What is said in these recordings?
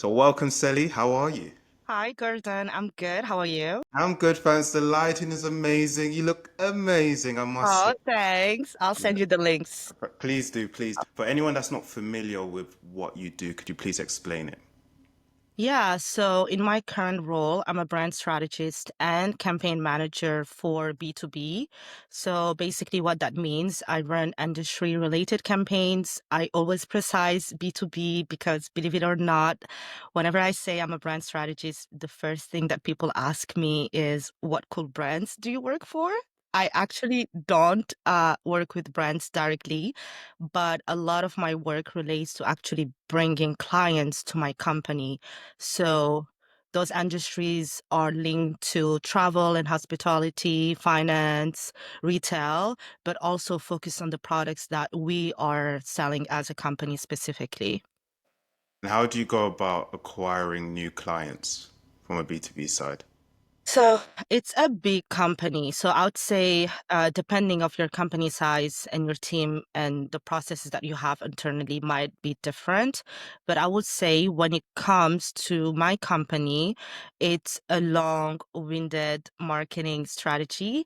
So welcome, Selly. How are you? Hi, Gordon. I'm good. How are you? I'm good, thanks. The lighting is amazing. You look amazing, I must say. Oh, thanks. I'll Yeah. send you the links. Please do, please do. For anyone that's not familiar with what you do, could you please explain it? Yeah, so in my current role, I'm a brand strategist and campaign manager for B2B. So basically, what that means, I run industry related campaigns. I always precise B2B because, believe it or not, whenever I say I'm a brand strategist, the first thing that people ask me is, what cool brands do you work for? I actually don't work with brands directly, but a lot of my work relates to actually bringing clients to my company. So those industries are linked to travel and hospitality, finance, retail, but also focus on the products that we are selling as a company specifically. And how do you go about acquiring new clients from a B2B side? So it's a big company. So I would say, depending of your company size and your team and the processes that you have internally might be different. But I would say when it comes to my company, it's a long-winded marketing strategy.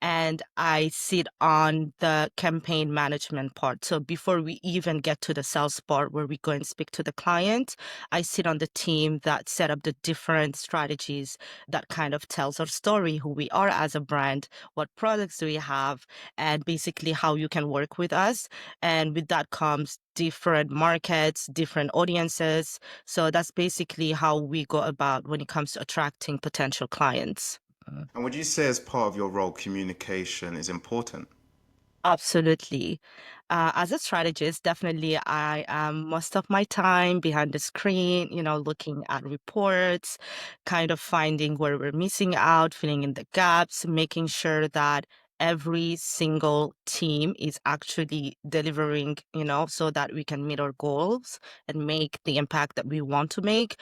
And I sit on the campaign management part. So before we even get to the sales part where we go and speak to the client, I sit on the team that set up the different strategies that kind of tells our story, who we are as a brand, what products do we have, and basically how you can work with us. And with that comes different markets, different audiences. So that's basically how we go about when it comes to attracting potential clients. And would you say, as part of your role, communication is important? Absolutely. As a strategist, definitely I am most of my time behind the screen, looking at reports, kind of finding where we're missing out, filling in the gaps, making sure that every single team is actually delivering, so that we can meet our goals and make the impact that we want to make.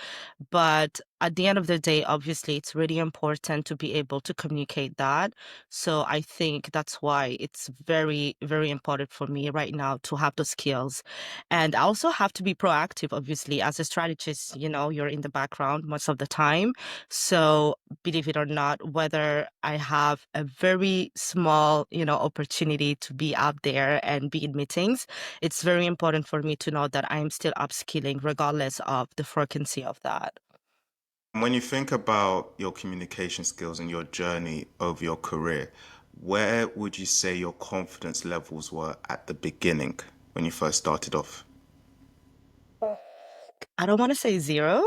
But at the end of the day, obviously, it's really important to be able to communicate that. So I think that's why it's very, very important for me right now to have those skills. And I also have to be proactive, obviously. As a strategist, you're in the background most of the time. So believe it or not, whether I have a very small, opportunity to be out there and be in meetings, it's very important for me to know that I'm still upskilling regardless of the frequency of that. And when you think about your communication skills and your journey of your career, where would you say your confidence levels were at the beginning when you first started off? I don't want to say zero.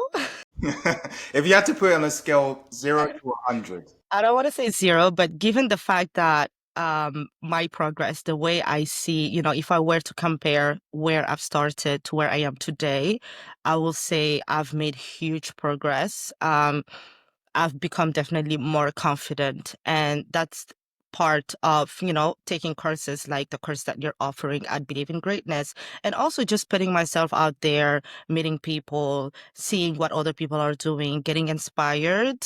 If you had to put it on a scale 0 to 100. I don't want to say zero, but given the fact that my progress, the way I see, if I were to compare where I've started to where I am today, I will say I've made huge progress. I've become definitely more confident. And that's part of, taking courses like the course that you're offering at Believe in Greatness. And also just putting myself out there, meeting people, seeing what other people are doing, getting inspired,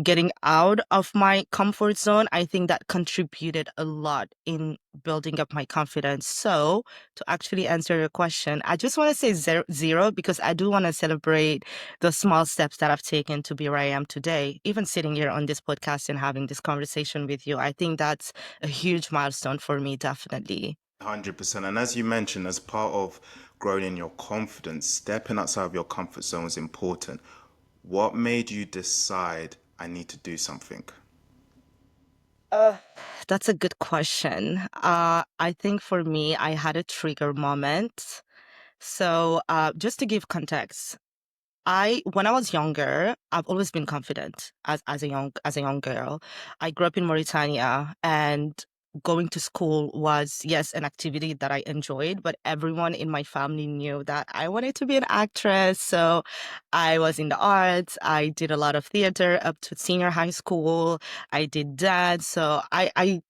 getting out of my comfort zone. I think that contributed a lot in building up my confidence. So to actually answer your question, I just want to say zero because I do want to celebrate the small steps that I've taken to be where I am today. Even sitting here on this podcast and having this conversation with you, I think that's a huge milestone for me, definitely. 100%. And as you mentioned, as part of growing in your confidence, stepping outside of your comfort zone is important. What made you decide I need to do something? Uh, that's a good question. I think for me, I had a trigger moment. So, just to give context, when I was younger, I've always been confident as a young girl. I grew up in Mauritania, and going to school was, yes, an activity that I enjoyed, but everyone in my family knew that I wanted to be an actress. So I was in the arts. I did a lot of theater up to senior high school. I did dance. So I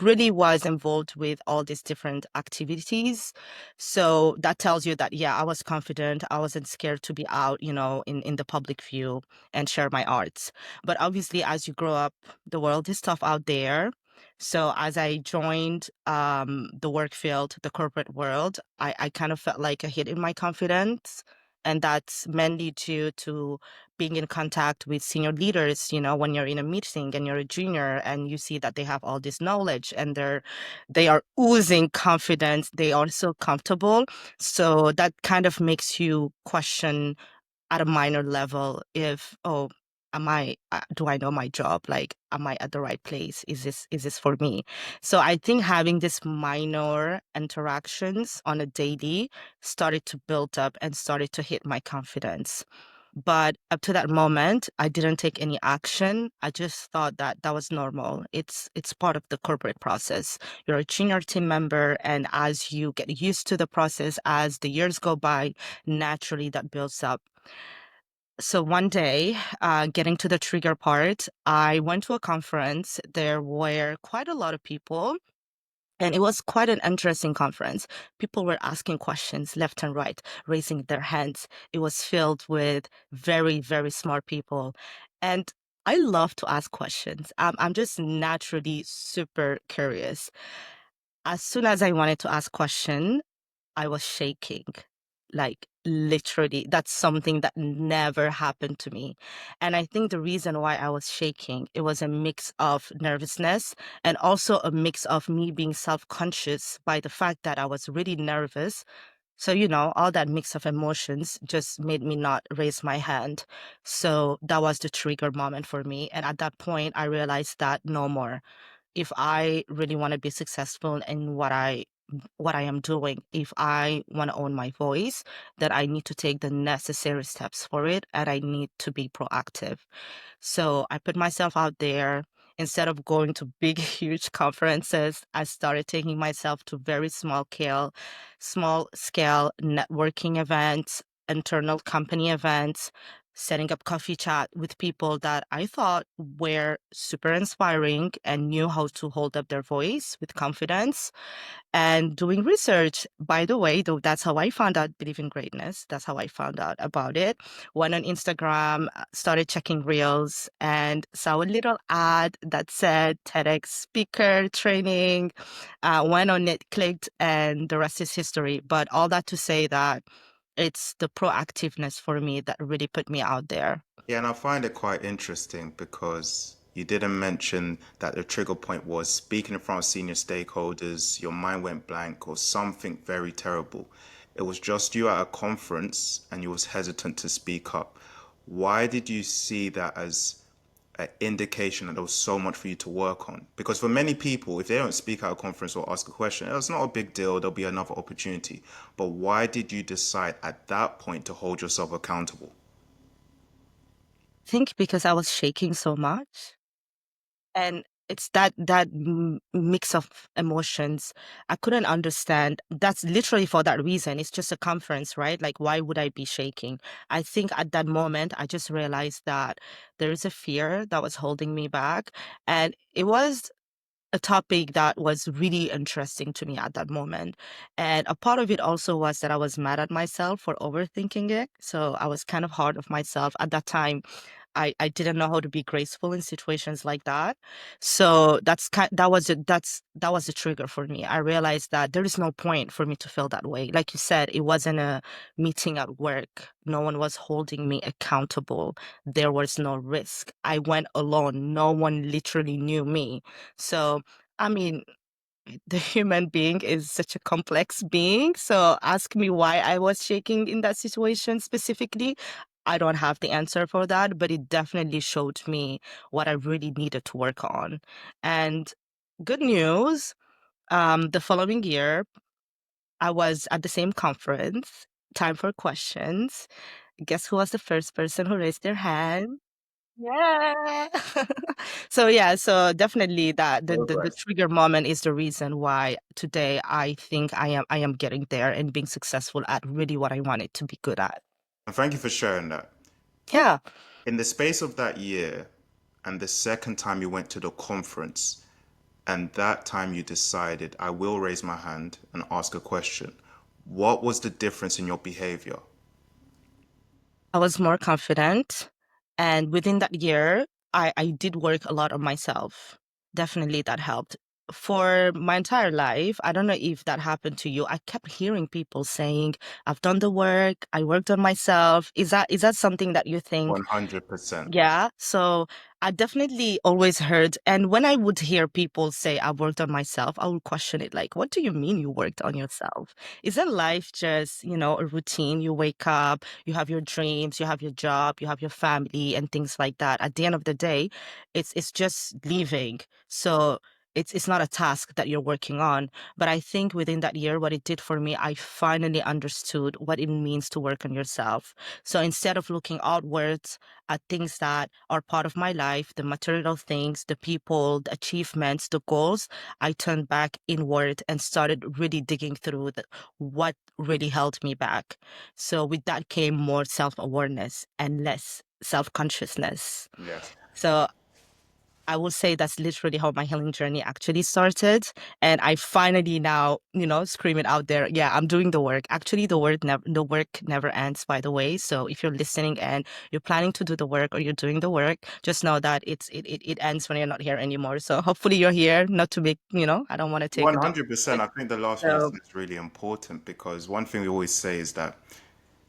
really was involved with all these different activities. So that tells you that, yeah, I was confident. I wasn't scared to be out, in the public view and share my arts. But obviously, as you grow up, the world is tough out there. So as I joined the work field, the corporate world, I kind of felt like a hit in my confidence. And that's mainly due to being in contact with senior leaders, when you're in a meeting and you're a junior and you see that they have all this knowledge and they are oozing confidence, they are so comfortable. So that kind of makes you question at a minor level if, oh, do I know my job? Like, am I at the right place? Is this for me? So I think having this minor interactions on a daily started to build up and started to hit my confidence. But up to that moment, I didn't take any action. I just thought that that was normal. It's part of the corporate process. You're a junior team member, and as you get used to the process, as the years go by, naturally that builds up. So one day, getting to the trigger part, I went to a conference. There were quite a lot of people, and it was quite an interesting conference. People were asking questions left and right, raising their hands. It was filled with very, very smart people. And I love to ask questions. I'm just naturally super curious. As soon as I wanted to ask question, I was shaking, like literally. That's something that never happened to me. And I think the reason why I was shaking, it was a mix of nervousness and also a mix of me being self-conscious by the fact that I was really nervous. So, all that mix of emotions just made me not raise my hand. So that was the trigger moment for me. And at that point, I realized that no more. If I really want to be successful in what I am doing, if I want to own my voice, that I need to take the necessary steps for it and I need to be proactive. So I put myself out there. Instead of going to big, huge conferences, I started taking myself to very small scale networking events, internal company events, setting up coffee chat with people that I thought were super inspiring and knew how to hold up their voice with confidence and doing research. By the way, though, that's how I found out Believe in Greatness. That's how I found out about it. Went on Instagram, started checking reels, and saw a little ad that said TEDx speaker training. Went on it, clicked, and the rest is history. But all that to say that it's the proactiveness for me that really put me out there. Yeah, and I find it quite interesting because you didn't mention that the trigger point was speaking in front of senior stakeholders, your mind went blank, or something very terrible. It was just you at a conference and you was hesitant to speak up. Why did you see that as an indication that there was so much for you to work on? Because for many people, if they don't speak at a conference or ask a question, it's not a big deal, there'll be another opportunity. But why did you decide at that point to hold yourself accountable? I think because I was shaking so much. And it's that mix of emotions. I couldn't understand. That's literally for that reason. It's just a conference, right? Like, why would I be shaking? I think at that moment, I just realized that there is a fear that was holding me back. And it was a topic that was really interesting to me at that moment. And a part of it also was that I was mad at myself for overthinking it. So I was kind of hard of myself at that time. I didn't know how to be graceful in situations like that. So that was the trigger for me. I realized that there is no point for me to feel that way. Like you said, it wasn't a meeting at work. No one was holding me accountable. There was no risk. I went alone. No one literally knew me. So, I mean, the human being is such a complex being. So ask me why I was shaking in that situation specifically. I don't have the answer for that, but it definitely showed me what I really needed to work on. And good news, the following year, I was at the same conference, time for questions. Guess who was the first person who raised their hand? Yeah. So yeah, so definitely that the Progress. trigger moment is the reason why today I think I am getting there and being successful at really what I wanted to be good at. And thank you for sharing that. Yeah. In the space of that year, and the second time you went to the conference, and that time you decided, I will raise my hand and ask a question, what was the difference in your behavior? I was more confident. And within that year, I did work a lot on myself. Definitely that helped. for my entire life, I don't know if that happened to you. I kept hearing people saying, I've done the work, I worked on myself. Is that something that you think? 100%. Yeah, so I definitely always heard, and when I would hear people say I worked on myself, I would question it like, what do you mean you worked on yourself? Isn't life just, a routine? You wake up, you have your dreams, you have your job, you have your family and things like that. At the end of the day, it's just living. So it's not a task that you're working on. But I think within that year, what it did for me, I finally understood what it means to work on yourself. So instead of looking outwards at things that are part of my life, the material things, the people, the achievements, the goals, I turned back inward and started really digging through what really held me back. So with that came more self-awareness and less self-consciousness. Yes. So I will say that's literally how my healing journey actually started. And I finally now, scream it out there. Yeah, I'm doing the work. Actually, the work never ends, by the way. So if you're listening and you're planning to do the work or you're doing the work, just know that it ends when you're not here anymore. So hopefully you're here, not to make, I don't want to take a double 100%. take. I think the last one you So said is really important because one thing we always say is that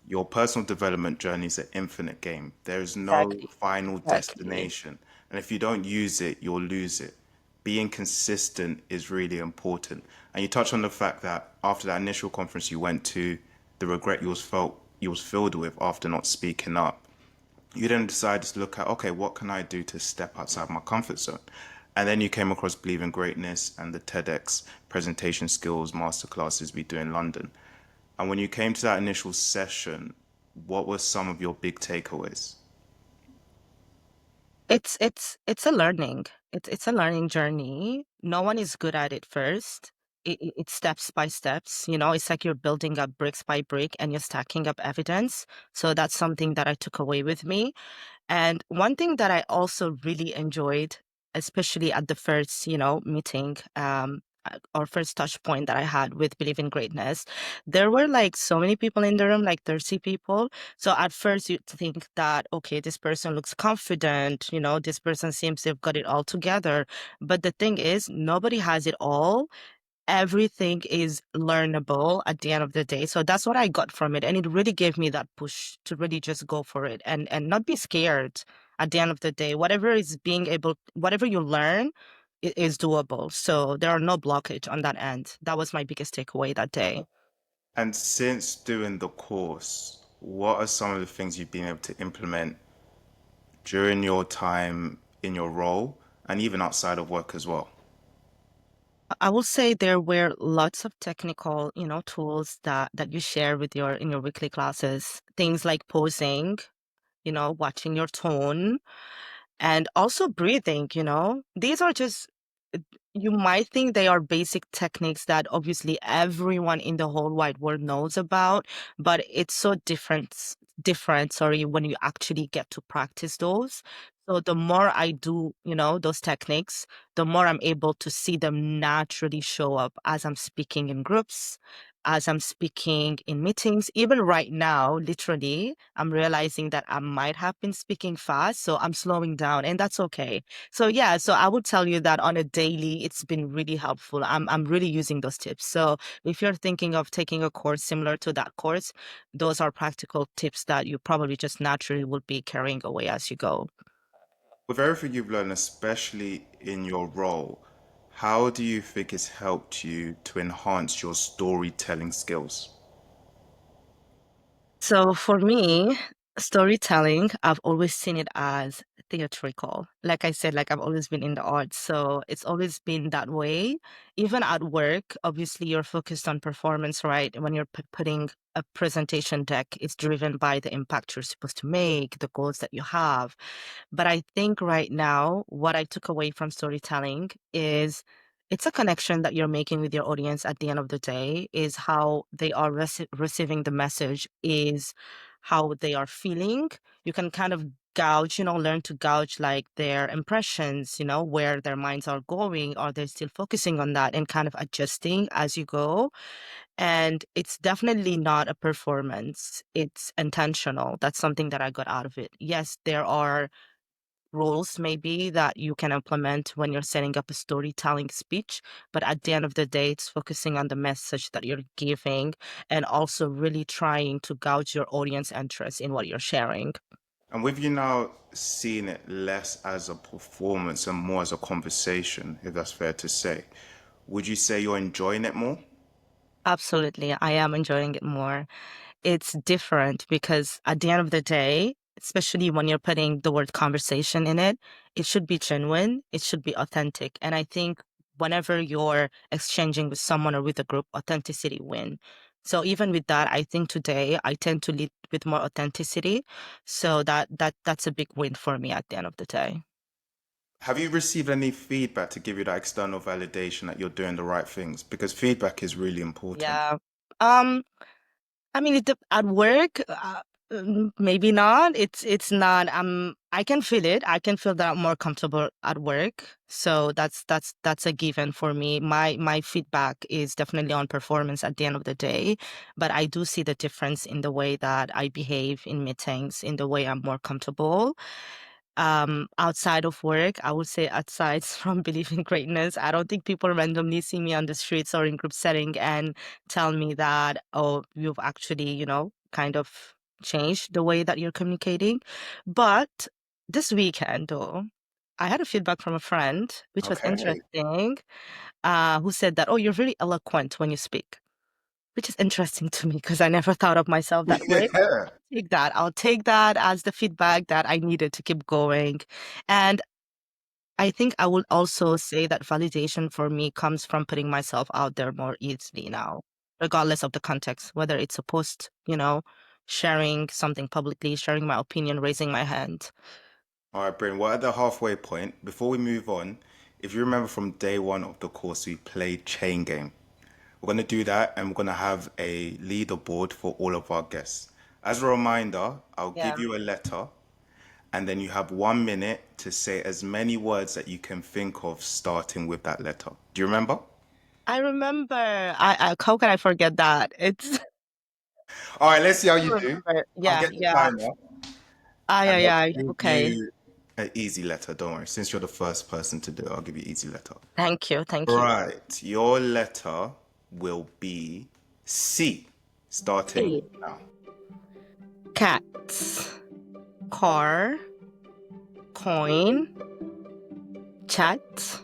your personal development journey is an infinite game. There is no exactly, final exactly. destination. And if you don't use it, you'll lose it. Being consistent is really important. And you touched on the fact that after that initial conference you went to, the regret you was filled with after not speaking up. You then decided to look at, okay, what can I do to step outside my comfort zone? And then you came across Believe in Greatness and the TEDx presentation skills masterclasses we do in London. And when you came to that initial session, what were some of your big takeaways? It's a learning. It's a learning journey. No one is good at it first. It's steps by steps, it's like you're building up bricks by brick and you're stacking up evidence. So that's something that I took away with me. And one thing that I also really enjoyed, especially at the first, meeting, or first touch point that I had with Believe in Greatness, there were like so many people in the room, like 30 people. So at first you think that, okay, this person looks confident, this person seems to have got it all together. But the thing is, nobody has it all. Everything is learnable at the end of the day. So that's what I got from it. And it really gave me that push to really just go for it and not be scared at the end of the day. Whatever you learn is doable. So there are no blockage on that end. That was my biggest takeaway that day. And since doing the course, what are some of the things you've been able to implement during your time in your role and even outside of work as well? I will say there were lots of technical, tools that you share with your in your weekly classes. Things like posing, watching your tone, and also breathing, these are just, you might think they are basic techniques that obviously everyone in the whole wide world knows about, but it's so different, sorry, when you actually get to practice those. So the more I do, those techniques, the more I'm able to see them naturally show up as I'm speaking in groups, as I'm speaking in meetings. Even right now, literally, I'm realizing that I might have been speaking fast, so I'm slowing down, and that's okay. So yeah, so I would tell you that on a daily, it's been really helpful. I'm really using those tips. So if you're thinking of taking a course similar to that course, those are practical tips that you probably just naturally will be carrying away as you go. With everything you've learned, especially in your role, how do you think it's helped you to enhance your storytelling skills? So for me, storytelling, I've always seen it as theatrical. Like I said, like I've always been in the arts. So it's always been that way. Even at work, obviously you're focused on performance, right? When you're putting a presentation deck, it's driven by the impact you're supposed to make, the goals that you have. But I think right now, what I took away from storytelling is it's a connection that you're making with your audience at the end of the day, is how they are receiving the message, is how they are feeling. You can kind of gauge, learn to gauge like their impressions, where their minds are going. Are they still focusing on that and kind of adjusting as you go? And it's definitely not a performance. It's intentional. That's something that I got out of it. Yes, there are rules maybe that you can implement when you're setting up a storytelling speech. But at the end of the day, it's focusing on the message that you're giving and also really trying to gauge your audience interest in what you're sharing. And with you now seeing it less as a performance and more as a conversation, if that's fair to say, would you say you're enjoying it more? Absolutely. I am enjoying it more. It's different because at the end of the day, especially when you're putting the word conversation in it, it should be genuine, it should be authentic. And I think whenever you're exchanging with someone or with a group, authenticity win. So even with that, I think today I tend to lead with more authenticity. So that's a big win for me at the end of the day. Have you received any feedback to give you that external validation that you're doing the right things? Because feedback is really important. Yeah. Um, I mean, at work, maybe not. It's not. I can feel it. I can feel that I'm more comfortable at work. So that's a given for me. My feedback is definitely on performance at the end of the day, but I do see the difference in the way that I behave in meetings, in the way I'm more comfortable. Outside of work, I would say aside from believing greatness, I don't think people randomly see me on the streets or in group setting and tell me that, oh, you've actually, kind of changed the way that you're communicating. But this weekend, though, I had a feedback from a friend, which was Okay. interesting, who said that, oh, you're very eloquent when you speak, which is interesting to me because I never thought of myself that way. Yeah. Take that. I'll take that as the feedback that I needed to keep going. And I think I would also say that validation for me comes from putting myself out there more easily now, regardless of the context, whether it's a post, sharing something publicly, sharing my opinion, raising my hand. All right, Bryn, we're at the halfway point. Before we move on, if you remember from day one of the course, we played chain game. We're going to do that and we're going to have a leaderboard for all of our guests. As a reminder, I'll Yeah. give you a letter and then you have 1 minute to say as many words that you can think of starting with that letter. Do you remember? I remember. How can I forget that? It's All right, let's see how I you do. remember. I'll Yeah, get the yeah. timer Yeah, and yeah. I'll give Okay. you an easy letter. Don't worry. Since you're the first person to do it, I'll give you easy letter. Thank you. Thank you. Right, your letter will be C, starting C. now. Cats. Car. Coin. Chat.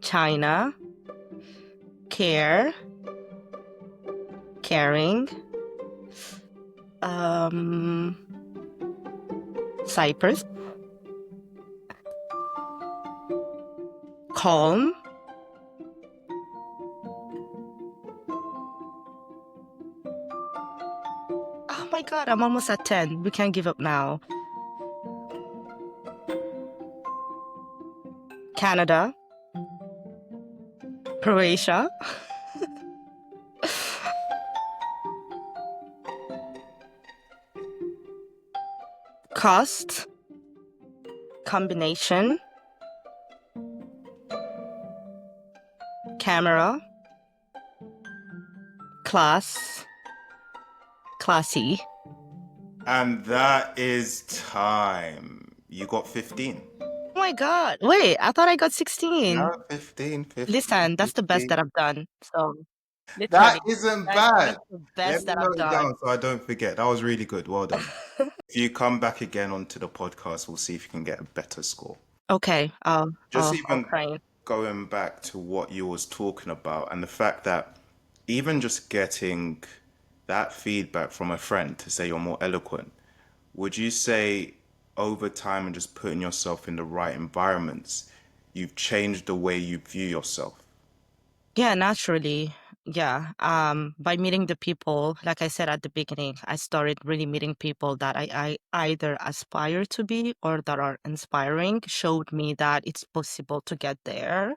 China. Care. Caring. Um, Cyprus. Calm. Oh my God, I'm almost at 10. We can't give up now. Canada. Croatia. Cost. Combination. Camera. Class. Classy. And that is time. You got 15. Oh my God. Wait, I thought I got No, 16. 15, 15, Listen, that's the best 15. that I've done. So, That literally, isn't that's bad. the Let best me that I've note it down done. so I don't forget. That was really good. Well done. If you come back again onto the podcast, we'll see if you can get a better score. Okay, Just I'll even train. going back to what you was talking about and the fact that even just getting that feedback from a friend to say you're more eloquent, would you say over time and just putting yourself in the right environments, you've changed the way you view yourself? Yeah, naturally. Yeah. By meeting the people, like I said at the beginning, I started really meeting people that I either aspire to be or that are inspiring, showed me that it's possible to get there.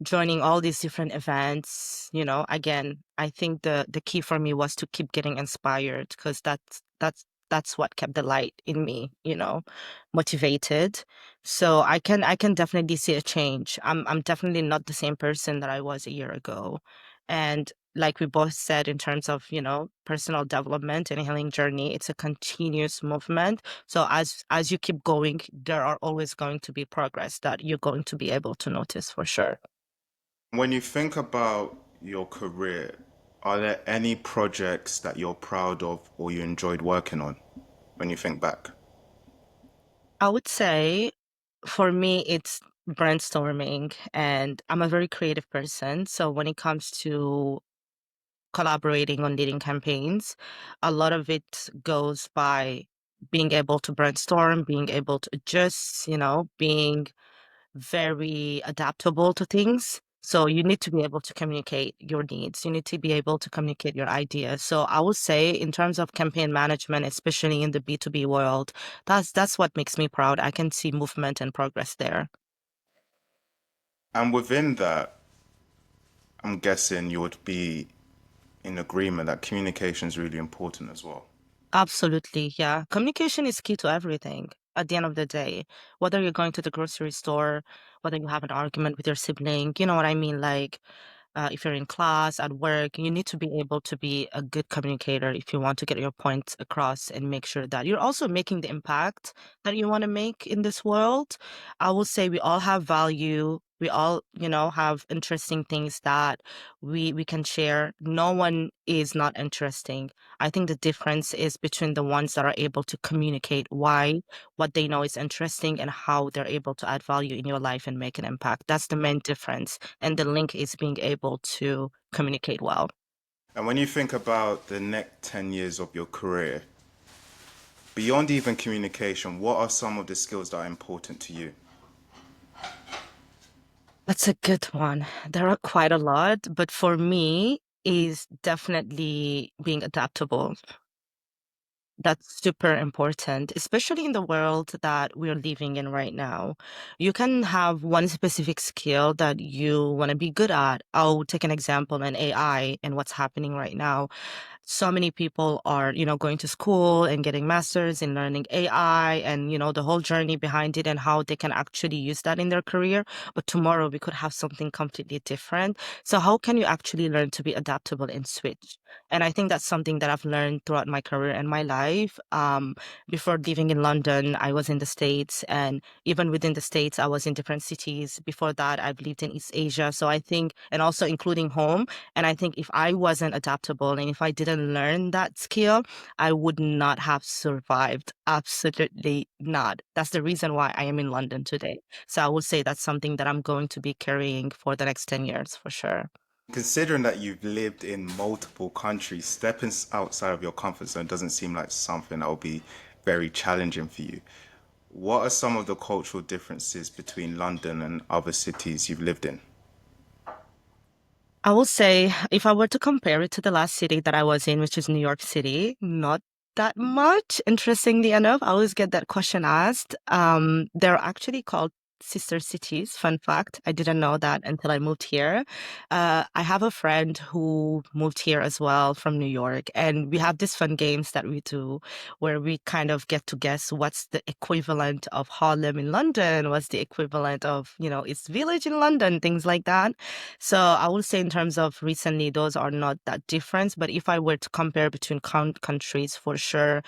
Joining all these different events, again, I think the key for me was to keep getting inspired because that's what kept the light in me, motivated. So I can definitely see a change. I'm definitely not the same person that I was a year ago. And like we both said, in terms of, personal development and healing journey, it's a continuous movement. So as you keep going, there are always going to be progress that you're going to be able to notice for sure. When you think about your career, are there any projects that you're proud of or you enjoyed working on when you think back? I would say for me, it's brainstorming, and I'm a very creative person. So when it comes to collaborating on leading campaigns, a lot of it goes by being able to brainstorm, being able to adjust, being very adaptable to things. So you need to be able to communicate your needs. You need to be able to communicate your ideas. So I would say in terms of campaign management, especially in the B2B world, that's what makes me proud. I can see movement and progress there. And within that, I'm guessing you would be in agreement that communication is really important as well. Absolutely, yeah. Communication is key to everything at the end of the day. Whether you're going to the grocery store, whether you have an argument with your sibling, you know what I mean? Like, if you're in class, at work, you need to be able to be a good communicator if you want to get your points across and make sure that you're also making the impact that you want to make in this world. I will say we all have value. We all, have interesting things that we can share. No one is not interesting. I think the difference is between the ones that are able to communicate why what they know is interesting and how they're able to add value in your life and make an impact. That's the main difference. And the link is being able to communicate well. And when you think about the next 10 years of your career, beyond even communication, what are some of the skills that are important to you? That's a good one. There are quite a lot, but for me is definitely being adaptable. That's super important, especially in the world that we're living in right now. You can have one specific skill that you want to be good at. I'll take an example in AI and what's happening right now. So many people are, going to school and getting masters in learning AI and, the whole journey behind it and how they can actually use that in their career. But tomorrow we could have something completely different. So how can you actually learn to be adaptable and switch? And I think that's something that I've learned throughout my career and my life. Before living in London, I was in the States, and even within the States, I was in different cities. Before that, I've lived in East Asia. So I think, and also including home. And I think if I wasn't adaptable and if I didn't learn that skill, I would not have survived. Absolutely not. That's the reason why I am in London today. So I would say that's something that I'm going to be carrying for the next 10 years for sure. Considering that you've lived in multiple countries, stepping outside of your comfort zone doesn't seem like something that will be very challenging for you. What are some of the cultural differences between London and other cities you've lived in? I will say, if I were to compare it to the last city that I was in, which is New York City, not that much. Interestingly enough, I always get that question asked. They're actually called sister cities. Fun fact, I didn't know that until I moved here. I have a friend who moved here as well from New York, and we have these fun games that we do where we kind of get to guess what's the equivalent of Harlem in London, what's the equivalent of, East Village in London, things like that. So I would say in terms of recently, those are not that different. But if I were to compare between countries, for sure,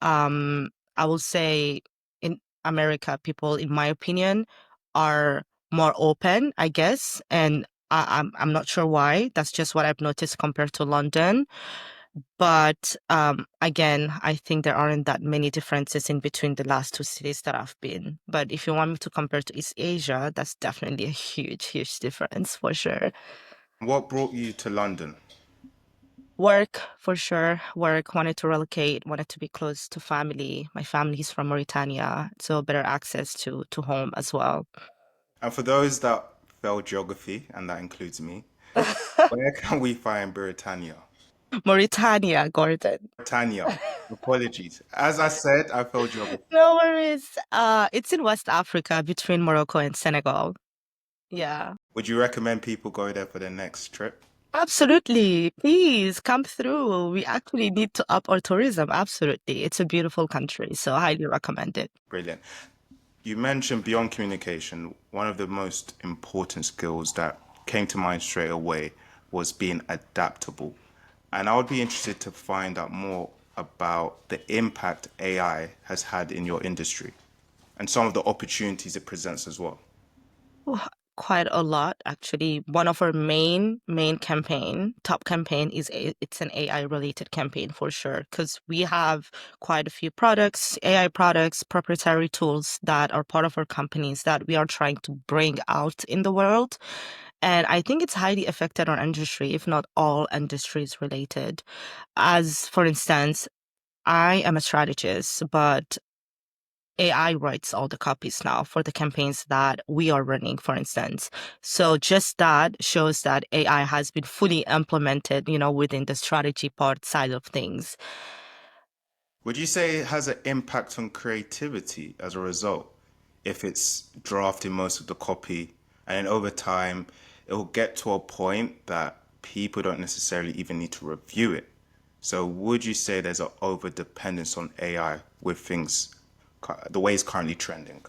I will say in America, people, in my opinion, are more open, I guess, and I'm not sure why. That's just what I've noticed compared to London. But again, I think there aren't that many differences in between the last two cities that I've been. But if you want me to compare to East Asia, that's definitely a huge, huge difference for sure. What brought you to London? Work for sure. Work, wanted to relocate, wanted to be close to family. My family is from Mauritania, so better access to home as well. And for those that fail geography, and that includes me, where can we find Britannia? Mauritania, Gordon. Britannia. Apologies. As I said, I failed geography. No worries. It's in West Africa between Morocco and Senegal. Yeah. Would you recommend people go there for their next trip? Absolutely. Please come through. We actually need to up our tourism. Absolutely. It's a beautiful country, so I highly recommend it. Brilliant. You mentioned beyond communication, one of the most important skills that came to mind straight away was being adaptable. And I would be interested to find out more about the impact AI has had in your industry and some of the opportunities it presents as well. Ooh, quite a lot, actually. One of our main campaign, top campaign is it's an AI related campaign for sure, because we have quite a few products, AI products, proprietary tools that are part of our companies that we are trying to bring out in the world. And I think it's highly affected our industry, if not all industries related. As for instance, I am a strategist, but AI writes all the copies now for the campaigns that we are running, for instance. So just that shows that AI has been fully implemented, within the strategy part side of things. Would you say it has an impact on creativity as a result? If it's drafting most of the copy, and then over time, it will get to a point that people don't necessarily even need to review it. So, would you say there's an over dependence on AI with things, the way it's currently trending?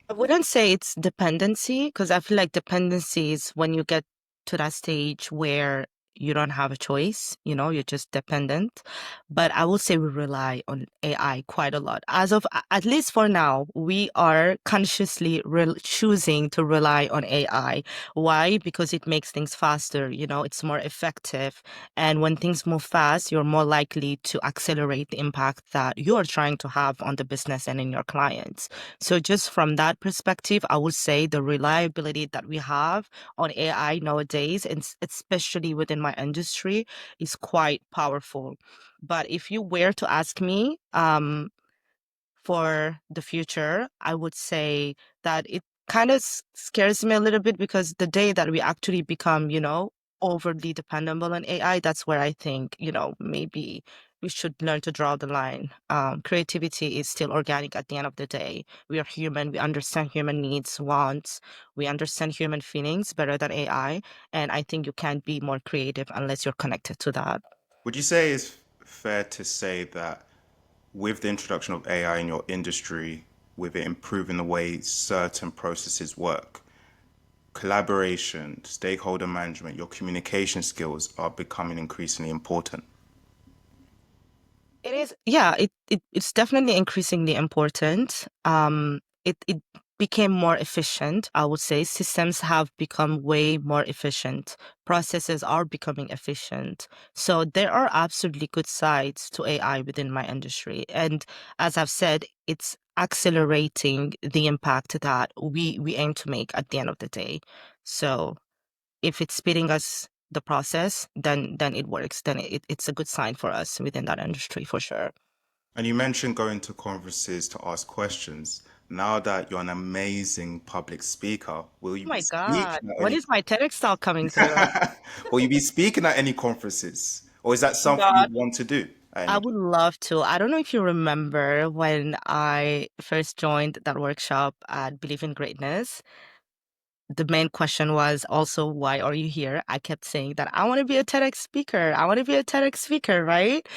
I wouldn't say it's dependency because I feel like dependency is when you get to that stage where you don't have a choice, you're just dependent. But I will say we rely on AI quite a lot. As of, at least for now, we are consciously choosing to rely on AI. Why? Because it makes things faster, it's more effective. And when things move fast, you're more likely to accelerate the impact that you're trying to have on the business and in your clients. So just from that perspective, I would say the reliability that we have on AI nowadays, and especially within my industry, is quite powerful. But if you were to ask me, for the future, I would say that it kind of scares me a little bit because the day that we actually become, overly dependable on AI, that's where I think, maybe we should learn to draw the line. Creativity is still organic at the end of the day. We are human. We understand human needs, wants. We understand human feelings better than AI. And I think you can't be more creative unless you're connected to that. Would you say it's fair to say that with the introduction of AI in your industry, with it improving the way certain processes work, collaboration, stakeholder management, your communication skills are becoming increasingly important? It is, yeah, it's definitely increasingly important. It became more efficient, I would say. Systems have become way more efficient. Processes are becoming efficient. So there are absolutely good sides to AI within my industry. And as I've said, it's accelerating the impact that we aim to make at the end of the day. So if it's speeding us the process, then it works. Then it's a good sign for us within that industry for sure. And you mentioned going to conferences to ask questions. Now that you're an amazing public speaker, will you Oh be my God. speaking at When any is my TEDx talk coming through? will you be speaking at any conferences? Or is that Oh something you God. want to do at I any would love to. I don't know if you remember when I first joined that workshop at Believe in Greatness. The main question was also, why are you here? I kept saying that I want to be a TEDx speaker. I want to be a TEDx speaker, right?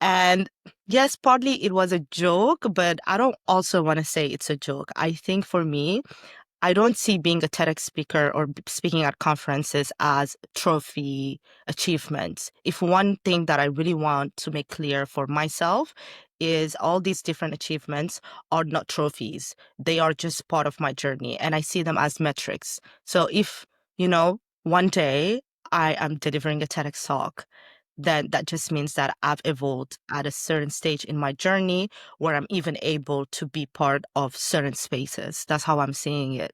And yes, partly it was a joke, but I don't also want to say it's a joke. I think for me, I don't see being a TEDx speaker or speaking at conferences as trophy achievements. If one thing that I really want to make clear for myself is all these different achievements are not trophies. They are just part of my journey and I see them as metrics. So if, one day I am delivering a TEDx talk, then that just means that I've evolved at a certain stage in my journey where I'm even able to be part of certain spaces. That's how I'm seeing it.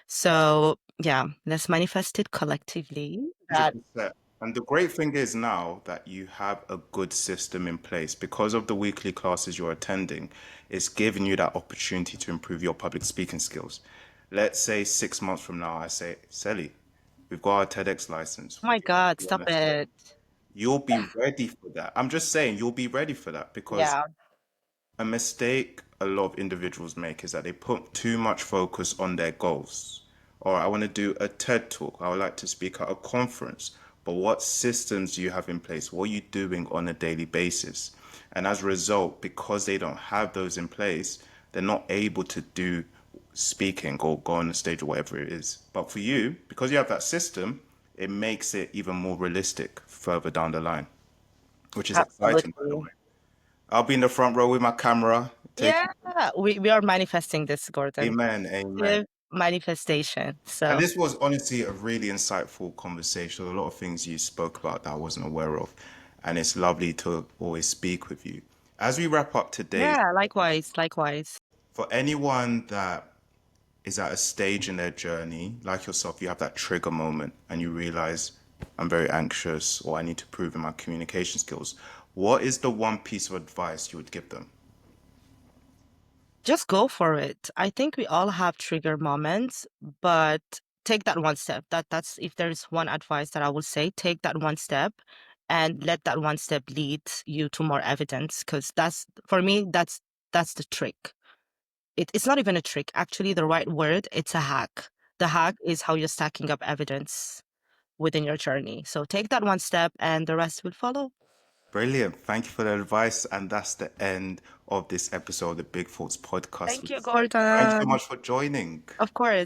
So, yeah, let's manifest it collectively that, 100%. And the great thing is now that you have a good system in place because of the weekly classes you're attending, it's giving you that opportunity to improve your public speaking skills. Let's say 6 months from now, I say, Selly, we've got our TEDx license. oh Would my you like to God, be on stop the stage? it. You'll be ready for that. I'm just saying, you'll be ready for that because Yeah. a mistake a lot of individuals make is that they put too much focus on their goals. Or I want to do a TED talk. I would like to speak at a conference. But what systems do you have in place? What are you doing on a daily basis? And as a result, because they don't have those in place, they're not able to do speaking or go on the stage or whatever it is. But for you, because you have that system, it makes it even more realistic further down the line, which is exciting, by the Absolutely. way. I'll be in the front row with my camera, Yeah, taking. we are manifesting this, Gordon. Amen, amen. Positive manifestation. And So this was honestly a really insightful conversation. A lot of things you spoke about that I wasn't aware of. And it's lovely to always speak with you. As we wrap up today's, yeah, likewise, likewise. for anyone that is at a stage in their journey, like yourself, you have that trigger moment and you realize I'm very anxious or I need to improve in my communication skills. What is the one piece of advice you would give them? Just go for it. I think we all have trigger moments, but take that one step. That's if there's one advice that I would say, take that one step and let that one step lead you to more evidence. Because that's for me, that's the trick. It's not even a trick. Actually, the right word, it's a hack. The hack is how you're stacking up evidence within your journey. So take that one step and the rest will follow. Brilliant. Thank you for the advice. And that's the end of this episode of the Big Thoughts podcast. Thank you, Thank you so Gordon. much for joining. Of course.